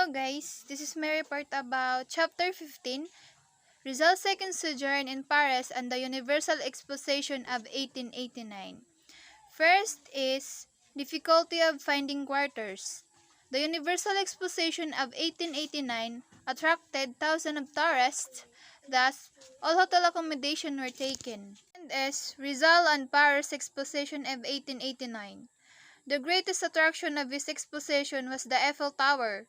Hello guys, this is my report about Chapter 15, Rizal's second sojourn in Paris and the Universal Exposition of 1889. First is difficulty of finding quarters. The Universal Exposition of 1889 attracted thousands of tourists, thus all hotel accommodation were taken. And is Rizal and Paris Exposition of 1889. The greatest attraction of this exposition was the Eiffel Tower.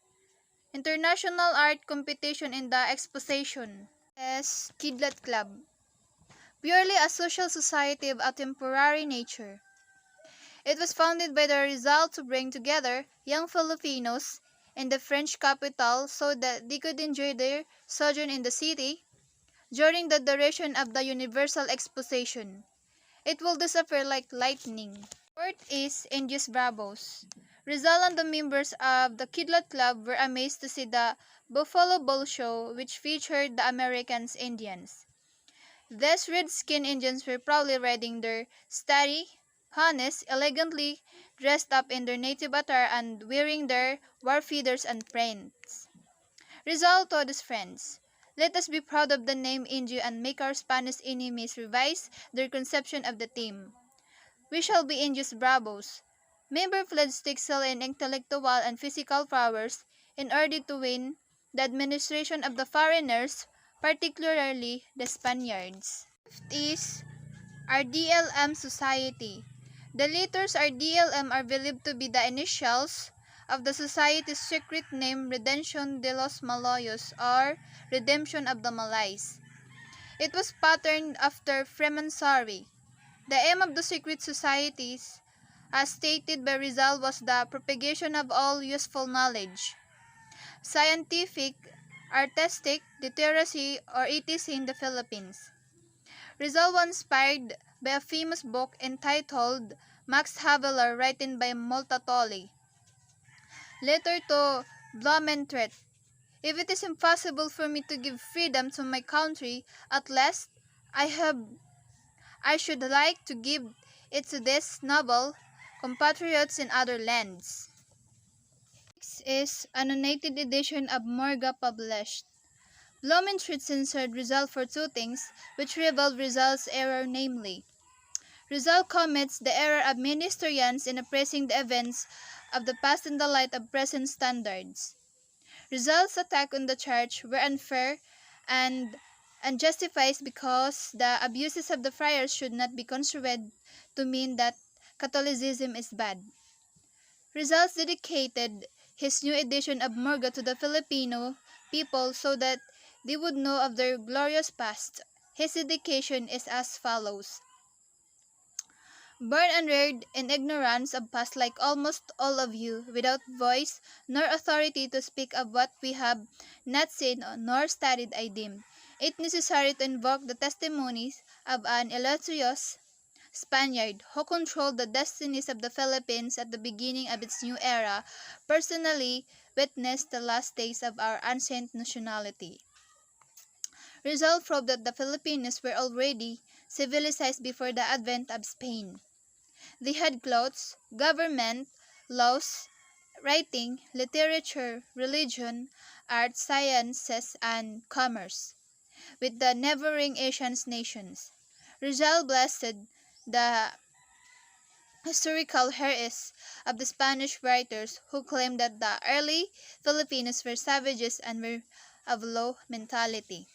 International art competition in the Exposition as Kidlat Club, purely a social society of a temporary nature. It was founded by the Rizal to bring together young Filipinos in the French capital so that they could enjoy their sojourn in the city during the duration of the Universal Exposition. It will disappear like lightning. Fourth is Indios Bravos. Rizal and the members of the Kidlat Club were amazed to see the Buffalo Bull Show, which featured the Americans Indians. These red-skinned Indians were proudly riding their steady harness, elegantly dressed up in their native attire and wearing their war feathers and prints. Rizal told his friends, "Let us be proud of the name Indio and make our Spanish enemies revise their conception of the team. We shall be Indios Bravos." Member pledged to excel in intellectual and physical powers in order to win the administration of the foreigners, particularly the Spaniards. Fifth is RDLM Society. The letters RDLM are believed to be the initials of the society's secret name, Redemption de los Malayos, or Redemption of the Malays. It was patterned after Freemasonry. The aim of the secret societies, as stated by Rizal, was the propagation of all useful knowledge, scientific, artistic, literacy, or etc. in the Philippines. Rizal was inspired by a famous book entitled Max Havelaar, written by Multatuli. Letter to Blumentritt. "If it is impossible for me to give freedom to my country, at least I should like to give it to these noble compatriots in other lands." Next is annotated edition of Morga published. Blumentritt censored Rizal for two things, which revealed Rizal's error, namely, Rizal commits the error of many historians in appraising the events of the past in the light of present standards. Rizal's attack on the church were unfair and unjustified because the abuses of the friars should not be construed to mean that Catholicism is bad. Rizal dedicated his new edition of Morga to the Filipino people so that they would know of their glorious past. His dedication is as follows. "Born and reared in ignorance of past like almost all of you, without voice nor authority to speak of what we have not seen nor studied, I deem it necessary to invoke the testimonies of an illustrious Spaniard who controlled the destinies of the Philippines at the beginning of its new era, personally witnessed the last days of our ancient nationality." Rizal proved that the Filipinos were already civilized before the advent of Spain. They had clothes, government, laws, writing, literature, religion, art, sciences, and commerce, with the neighboring Asian nations. Rizal blessed the historical heresy of the Spanish writers who claimed that the early Filipinos were savages and were of low mentality.